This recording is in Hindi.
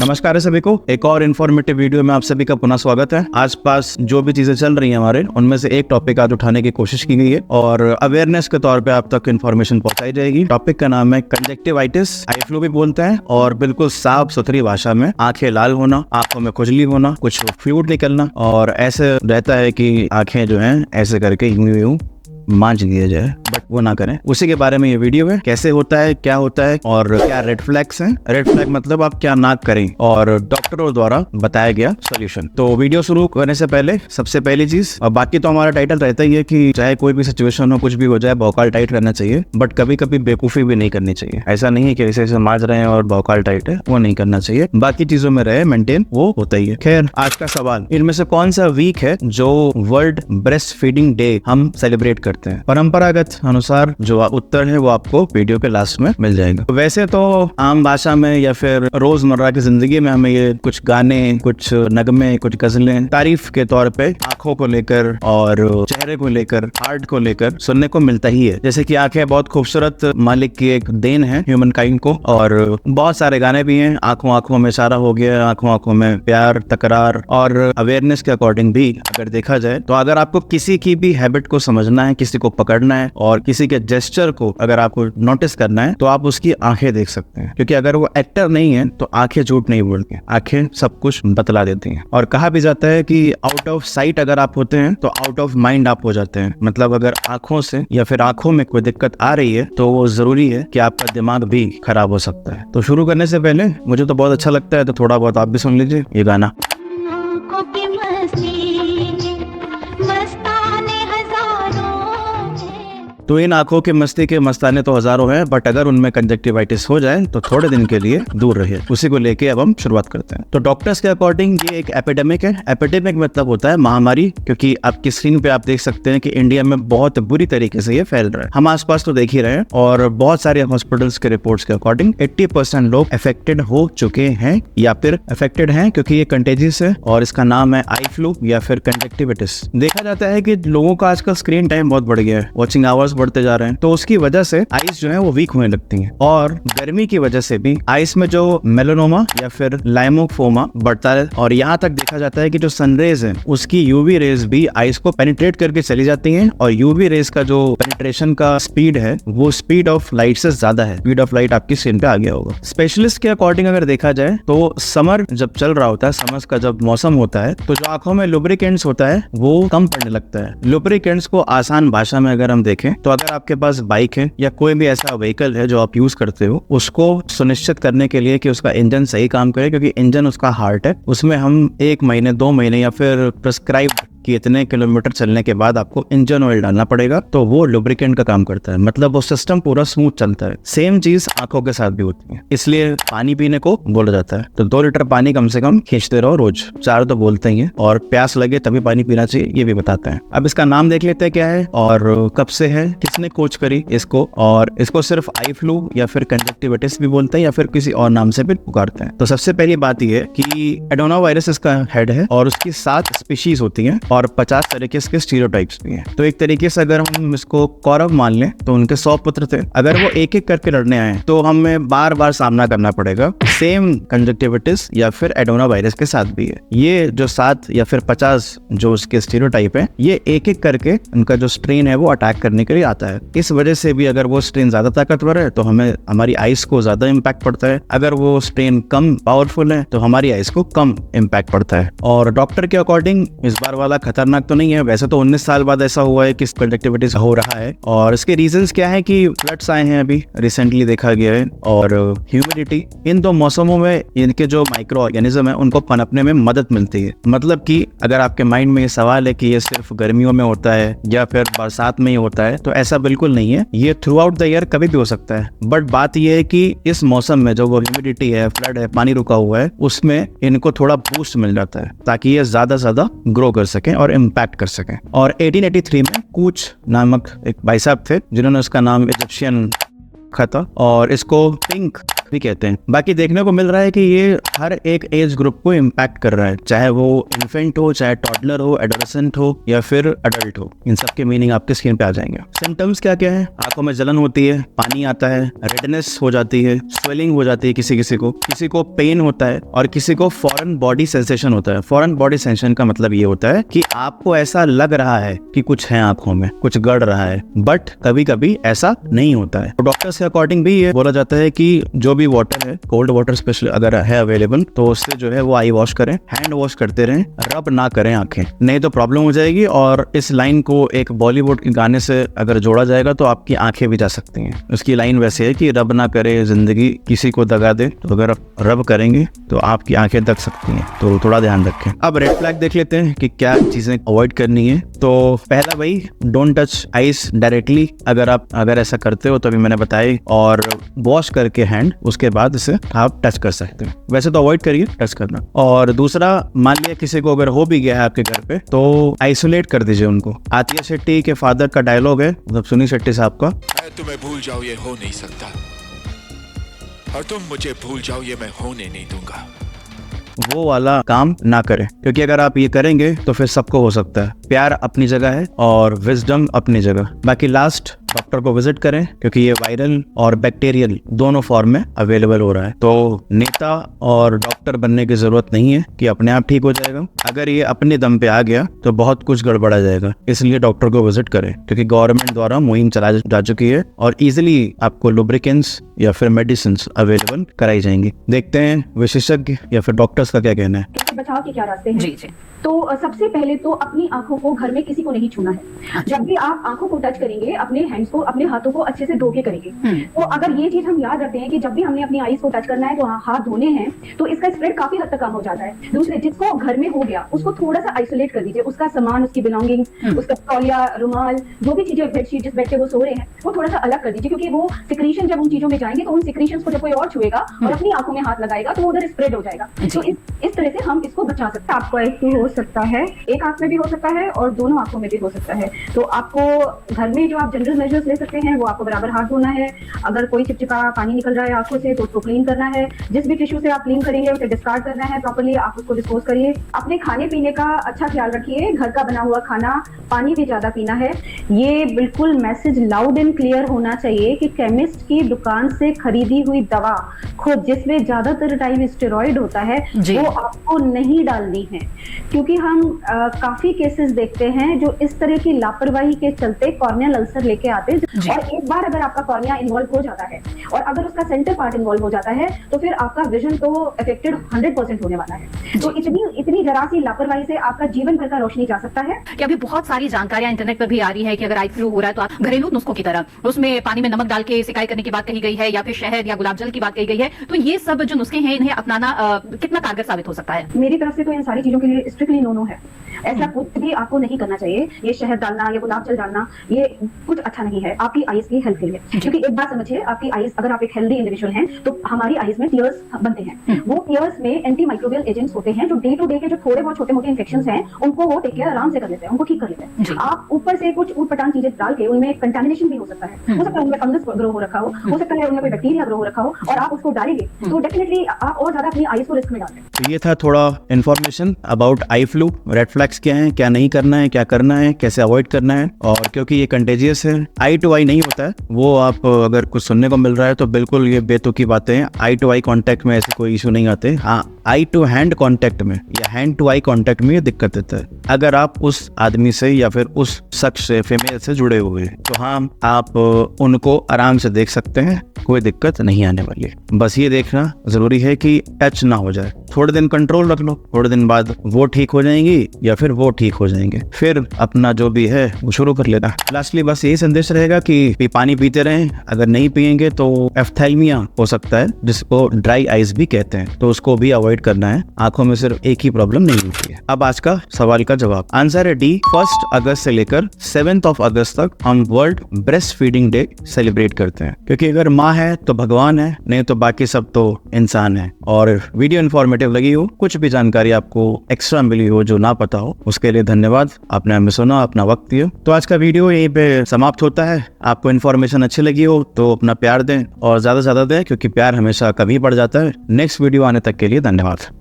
नमस्कार है सभी को, एक और इन्फॉर्मेटिव वीडियो में आप सभी का पुनः स्वागत है। आसपास जो भी चीजें चल रही हैं हमारे, उनमें से एक टॉपिक आज उठाने की कोशिश की गई है और अवेयरनेस के तौर पे आप तक इन्फॉर्मेशन पहुंचाई जाएगी। टॉपिक का नाम है कंजक्टिवाइटिस, आई फ्लू भी बोलते हैं, और बिल्कुल साफ सुथरी भाषा में आंखें लाल होना, आंखों में खुजली होना, कुछ फ्लूइड निकलना, और ऐसे रहता है कि आंखें जो है ऐसे करके यूं मांझ दिया जाए, बट वो ना करें। उसी के बारे में ये वीडियो है। कैसे होता है, क्या होता है और क्या रेड फ्लैग्स हैं। रेड फ्लैग मतलब आप क्या ना करें और डॉक्टरों द्वारा बताया गया सॉल्यूशन। तो वीडियो शुरू करने से पहले सबसे पहली चीज, और बाकी तो हमारा टाइटल रहता ही है कि चाहे कोई भी सिचुएशन हो, कुछ भी हो जाए, भौकाल टाइट रहना चाहिए, बट कभी कभी बेवकूफी भी नहीं करनी चाहिए। ऐसा नहीं है कि ऐसे मांझ रहे हैं और भौकाल टाइट है, वो नहीं करना चाहिए। बाकी चीजों में रहे मेंटेन, वो होता ही है। खैर, आज का सवाल, इनमें से कौन सा वीक है जो वर्ल्ड ब्रेस्ट फीडिंग डे हम सेलिब्रेट करते हैं? परंपरागत अनुसार जो उत्तर है वो आपको वीडियो के लास्ट में मिल जाएगा। वैसे तो आम भाषा में या फिर रोजमर्रा की जिंदगी में हमें ये कुछ गाने, कुछ नगमे, कुछ गजलें तारीफ के तौर पे आंखों को लेकर और चेहरे को लेकर, हार्ट को लेकर सुनने को मिलता ही है। जैसे कि आंखें बहुत खूबसूरत मालिक की एक देन है ह्यूमन काइंड को, और बहुत सारे गाने भी हैं। आंखों आंखों में इशारा हो गया, आंखों आंखों में प्यार, तकरार, और अवेयरनेस के अकॉर्डिंग भी अगर देखा जाए तो अगर आपको किसी की भी हैबिट को समझना है, किसी को पकड़ना है और किसी के जेस्चर को अगर आपको नोटिस करना है तो आप उसकी आंखें देख सकते हैं, क्योंकि अगर वो एक्टर नहीं है तो आंखें झूठ नहीं बोलती, आंखें सब कुछ बतला देती हैं। और कहा भी जाता है कि आउट ऑफ साइट अगर आप होते हैं तो आउट ऑफ माइंड आप हो जाते हैं। मतलब अगर आंखों से या फिर आंखों में कोई दिक्कत आ रही है तो वो जरूरी है कि आपका दिमाग भी खराब हो सकता है। तो शुरू करने से पहले मुझे तो बहुत अच्छा लगता है, तो थोड़ा बहुत आप भी सुन लीजिए ये गाना। तो इन आंखों की मस्ती के मस्ताने तो हजारों हैं, बट अगर उनमें कंजक्टिवाइटिस हो जाए तो थोड़े दिन के लिए दूर रहिए। उसी को लेके अब हम शुरुआत करते हैं। तो डॉक्टर्स के अकॉर्डिंग ये एक एपिडेमिक है। एपिडेमिक मतलब होता है महामारी, क्योंकि आपकी स्क्रीन पे आप देख सकते हैं कि इंडिया में बहुत बुरी तरीके से ये फैल रहा है। हम आसपास तो देख ही रहे हैं, और बहुत सारे हॉस्पिटल्स के रिपोर्ट्स के अकॉर्डिंग 80% लोग अफेक्टेड हो चुके हैं या फिर अफेक्टेड हैं, क्योंकि ये कंटेजियस है और इसका नाम है आई फ्लू या फिर कंजक्टिविटिस। देखा जाता है कि लोगों का आजकल स्क्रीन टाइम बहुत बढ़ गया है, वॉचिंग आवर्स बढ़ते जा रहे हैं, तो उसकी वजह से आईज जो है वो वीक होने लगती हैं, और गर्मी की वजह से भी आईज में जो मेलानोमा या फिर लाइमोफोमा बढ़ता है। और यहाँ तक देखा जाता है कि जो सनरेज है उसकी यूवी रेज भी आईज को पेनिट्रेट करके चली जाती हैं, और यूवी रेज का जो पेनिट्रेशन का स्पीड है वो स्पीड ऑफ लाइट से ज्यादा है। स्पीड ऑफ लाइट आपकी स्क्रीन पे आ गया होगा। स्पेशलिस्ट के अकॉर्डिंग अगर देखा जाए तो समर जब चल रहा होता है, समर का जब मौसम होता है, तो जो आंखों में लुब्रिकेंट्स होता है वो कम पड़ने लगता है। लुब्रिकेंट्स को आसान भाषा में अगर हम देखें तो अगर आपके पास बाइक है या कोई भी ऐसा व्हीकल है जो आप यूज करते हो, उसको सुनिश्चित करने के लिए कि उसका इंजन सही काम करे, क्योंकि इंजन उसका हार्ट है, उसमें हम 1 महीने 2 महीने या फिर प्रिस्क्राइब्ड कि इतने किलोमीटर चलने के बाद आपको इंजन ऑयल डालना पड़ेगा, तो वो लुब्रिकेंट का काम करता है। मतलब वो सिस्टम पूरा स्मूथ चलता है। सेम चीज आंखों के साथ भी होती है, इसलिए पानी पीने को बोला जाता है। तो 2 लीटर पानी कम से कम खींचते रहो रोज, 4 तो बोलते ही है, और प्यास लगे तभी पानी पीना चाहिए, ये भी बताते हैं। अब इसका नाम देख लेते हैं क्या है और कब से है, किसने खोज करी इसको, और इसको सिर्फ आई फ्लू या फिर कंजक्टिविटिस भी बोलते हैं या फिर किसी और नाम से भी पुकारते हैं। तो सबसे पहली बात ये है कि एडोना वायरस इसका हेड है, और उसकी 7 स्पीशीज होती है और 50 तरीके के स्टीरियोटाइप्स भी हैं। तो एक तरीके से अगर हम इसको कौरव मान लें तो उनके 100 पुत्र थे। अगर वो एक एक करके लड़ने आए तो हमें बार बार सामना करना पड़ेगा। सेम कंजक्टिविटिस या फिर एडोना वायरस के साथ भी है। ये जो 7 या फिर 50 जो उसके स्टीरियोटाइप है, ये एक एक करके उनका जो स्ट्रेन है वो अटैक करने के लिए आता है। इस वजह से भी अगर वो स्ट्रेन ज्यादा ताकतवर है तो हमें हमारी आइज को ज्यादा इम्पैक्ट पड़ता है। अगर वो स्ट्रेन कम पावरफुल है तो हमारी आइज को कम इम्पैक्ट पड़ता है। और डॉक्टर के अकॉर्डिंग इस बार वाला खतरनाक तो नहीं है। वैसे तो 19 साल बाद ऐसा हुआ है कि कंजक्टिविटिस हो रहा है, और इसके रीजंस क्या है कि फ्लड्स आए हैं अभी रिसेंटली देखा गया है, और ह्यूमिडिटी। इन 2 मौसमों में इनके जो माइक्रो ऑर्गेनिज्म है उनको पनपने में मदद मिलती है। मतलब कि अगर आपके माइंड में ये सवाल है कि ये सिर्फ गर्मियों में होता है या फिर बरसात में ही होता है, तो ऐसा बिल्कुल नहीं है। ये थ्रू आउट द ईयर कभी भी हो सकता है, बट बात ये है कि इस मौसम में जो वो ह्यूमिडिटी है, फ्लड है, पानी रुका हुआ है, उसमें इनको थोड़ा बूस्ट मिल जाता है ताकि ये ज्यादा ग्रो कर सकें और इम्पैक्ट कर सकें। और 1883 में कूच नामक एक भाई साहब थे जिन्होंने उसका नाम इजिप्शियन रखा था, और इसको पिंक भी कहते हैं। बाकी देखने को मिल रहा है कि ये हर एक एज ग्रुप को इम्पैक्ट कर रहा है, चाहे वो इन्फेंट हो, चाहे टॉडलर हो, एडोलेसेंट हो या फिर अडल्ट हो। इन सब के मीनिंग आपके स्किन पे आ जाएंगे। सिम्टम्स क्या क्या है? आंखों में जलन होती है, पानी आता है, रेडनेस हो जाती है, स्वेलिंग हो जाती है किसी को पेन होता है और किसी को फॉरेन बॉडी सेंसेशन होता है। फॉरेन बॉडी सेंसेशन का मतलब ये होता है कि आपको ऐसा लग रहा है कि कुछ है आंखों में, कुछ गड़ रहा है, बट कभी कभी ऐसा नहीं होता है। तो डॉक्टर्स के अकॉर्डिंग भी ये बोला जाता है कि जो भी वाटर है, कोल्ड वाटर स्पेशली अगर है अवेलेबल, तो उससे जो है वो आई वॉश करें, हैंड वॉश करते रहें, रब ना करें आंखें, नहीं तो प्रॉब्लम हो जाएगी। और इस लाइन को एक बॉलीवुड के गाने से अगर जोड़ा जाएगा तो आपकी आंखें भी जा सकती हैं। उसकी लाइन वैसे है कि रब ना करे जिंदगी किसी को दगा दे, तो अगर रब करेंगे तो आपकी आंखें दग सकती हैं, तो थोड़ा ध्यान रखें। अब रेड फ्लैग देख लेते हैं कि क्या चीजें अवॉइड करनी है। तो पहला भाई, डोंट टच आइस डायरेक्टली। अगर ऐसा करते हो तो अभी मैंने बताया, और वॉश करके हैंड, उसके बाद इसे आप टच कर सकते हैं। वैसे तो अवॉइड करिए टच करना। और दूसरा, मान लिया किसी को अगर हो भी गया है आपके घर पे, तो आइसोलेट कर दीजिए उनको। आतिया शेट्टी के फादर का डायलॉग है, मतलब सुनील शेट्टी साहब का, तुम्हें भूल जाओ ये हो नहीं सकता, और तुम मुझे भूल जाओ ये मैं होने नहीं दूंगा। वो वाला काम ना करें, क्योंकि अगर आप ये करेंगे तो फिर सबको हो सकता है। प्यार अपनी जगह है और विजडम अपनी जगह। बाकी लास्ट, डॉक्टर को विजिट करें, क्योंकि ये वायरल और बैक्टीरियल दोनों फॉर्म में अवेलेबल हो रहा है। तो नेता और डॉक्टर बनने की जरूरत नहीं है कि अपने आप ठीक हो जाएगा। अगर ये अपने दम पे आ गया तो बहुत कुछ गड़बड़ा जाएगा, इसलिए डॉक्टर को विजिट करें, क्योंकि गवर्नमेंट द्वारा मुहिम चलाई जा चुकी है और इजिली आपको लुब्रिकेंट्स या फिर मेडिसिन अवेलेबल कराई जाएंगी। देखते हैं विशेषज्ञ या फिर डॉक्टर्स का क्या कहना है। बचाव के क्या रास्ते हैं? जी जी। तो सबसे पहले तो अपनी आंखों को घर में किसी को नहीं छूना है। जब भी आप आंखों को टच करेंगे, अपने हैंड्स को, अपने हाथों को अच्छे से धो के करेंगे। तो अगर ये चीज हम याद रखते हैं कि जब भी हमने अपनी आईज को टच करना है तो हाथ धोने हैं, तो इसका स्प्रेड काफी हद तक कम हो जाता है। दूसरे, जिसको घर में हो गया उसको थोड़ा सा आइसोलेट कर दीजिए। उसका सामान, उसकी बिलोंगिंग्स, उसका तौलिया, रुमाल, जो भी चीजें, बेडशीट जिस बेड पे वो सो रहे हैं, वो थोड़ा सा अलग कर दीजिए, क्योंकि वो सिक्रीशन जब उन चीजों में जाएंगे तो उन सिक्रीशन को जब कोई और छुएगा और अपनी आंखों में हाथ लगाएगा तो वो उधर स्प्रेड हो जाएगा। तो इस तरह से हम इसको बचा सकते हैं। आपको ऐसे हो सकता है, एक आंख में भी हो सकता है और दोनों आंखों में भी हो सकता है। तो आपको घर में जो आप जनरल मेजर्स ले सकते हैं वो आपको बराबर हाथ धोना है। अगर कोई चिपचिपा पानी निकल रहा है आंखों से तो उसको क्लीन करना है। जिस भी टिश्यू से आप क्लीन करेंगे उसे डिस्कार्ड करना है प्रॉपर्ली, आप उसको डिस्पोज करिए। अपने खाने पीने का अच्छा ख्याल रखिए, घर का बना हुआ खाना, पानी भी ज्यादा पीना है। ये बिल्कुल मैसेज लाउड एंड क्लियर होना चाहिए कि केमिस्ट की दुकान से खरीदी हुई दवा खुद, जिसमें ज्यादातर टाइम स्टेरॉइड होता है, वो आपको नहीं डालनी है। क्योंकि हम काफी केसेस देखते हैं जो इस तरह की लापरवाही के चलते कॉर्नियल अल्सर लेके आते हैं। और एक बार अगर आपका कॉर्निया इन्वॉल्व हो जाता है और अगर उसका सेंटर पार्ट इन्वॉल्व हो जाता है तो फिर आपका विजन तो अफेक्टेड 100% होने वाला है। तो इतनी जरा सी लापरवाही से आपका जीवन भर का रोशनी जा सकता है। कि अभी बहुत सारी जानकारियां इंटरनेट पर भी आ रही है कि अगर आई फ्लू हो रहा है तो आप घरेलू नुस्खों की तरह उसमें पानी में नमक डाल के सिकाई करने की बात कही गई है, या फिर शहद या गुलाब जल की बात कही गई है। तो ये सब जो नुस्खे हैं, इन्हें अपनाना कितना कारगर साबित हो सकता है? मेरी तरफ से तो इन सारी चीजों के लिए स्ट्रिक्टली नो है। ऐसा कुछ भी आपको नहीं करना चाहिए। ये शहद डालना या गुलाब जल डालना, ये कुछ अच्छा नहीं है आपकी आईज की हेल्थ के लिए। क्योंकि एक बात समझिए, आपकी आईज, अगर आप एक हेल्दी इंडिविजुअल हैं तो हमारी आईज में टीयर्स बनते हैं। वो टीयर्स में एंटी माइक्रोबियल एजेंट्स होते हैं जो डे टू डे के जो थोड़े बहुत छोटे मोटे इन्फेक्शंस हैं उनको वो टेक केयर आराम से कर लेते हैं, उनको ठीक कर लेते हैं। आप ऊपर से कुछ ऊटपटांग चीजें डाल के उनमें कंटामिनेशन भी हो सकता है। हो सकता है उनमें फंगस ग्रो हो रखा हो सकता है उनमें कोई बैक्टीरिया ग्रो हो रखा हो, और आप उसको डालेंगे तो डेफिनेटली आप और ज्यादा अपनी आईज को रिस्क में डाल रहे हैं। तो ये था थोड़ा information about eye flu. Red flags क्या हैं, क्या नहीं करना है, क्या करना है, कैसे अवॉइड करना है। और क्योंकि ये कंटेजियस है, आई टू आई नहीं होता है, वो आप अगर कुछ सुनने को मिल रहा है तो बिल्कुल ये बेतुकी बातें हैं। आई टू आई कांटेक्ट में ऐसे कोई इशू नहीं आते। हाँ, आई टू हैंड कांटेक्ट में या हैंड टू आई कांटेक्ट में ये दिक्कत देता है। अगर आप उस आदमी से या फिर उस शख्स से, फीमेल से जुड़े हुए हैं तो हाँ, आप उनको आराम से देख सकते हैं, कोई दिक्कत नहीं आने वाली है। बस ये देखना जरूरी है कि टच ना हो जाए। थोड़े दिन कंट्रोल रख लो, थोड़े दिन बाद वो ठीक हो जाएंगी या फिर वो ठीक हो जाएंगे, फिर अपना जो भी है वो शुरू कर लेना। लास्टली बस यही संदेश रहेगा कि पानी पीते रहें। अगर नहीं पियेंगे तो एफ्थैल्मिया हो सकता है, जिसको ड्राई आइज भी कहते हैं, तो उसको भी अवॉइड करना है। आंखों में सिर्फ एक ही प्रॉब्लम नहीं होती है। अब आज का सवाल का जवाब, आंसर है डी। 1 अगस्त से लेकर 7 अगस्त तक हम world breast feeding day celebrate करते हैं, क्योंकि अगर माँ है तो भगवान है, नहीं तो बाकी सब तो इंसान है। और वीडियो इन्फॉर्मेटिव इन्फॉर्मेटिव लगी हो, कुछ भी जानकारी आपको एक्स्ट्रा मिली हो जो ना पता हो, उसके लिए धन्यवाद। आपने हमें सुना, अपना वक्त दिया। तो आज का वीडियो यहीं पे समाप्त होता है। आपको इन्फॉर्मेशन अच्छी लगी हो तो अपना प्यार दें और ज्यादा से ज्यादा दें, क्योंकि प्यार हमेशा कभी बढ़ जाता है। नेक्स्ट वीडियो आने तक के लिए धन्यवाद।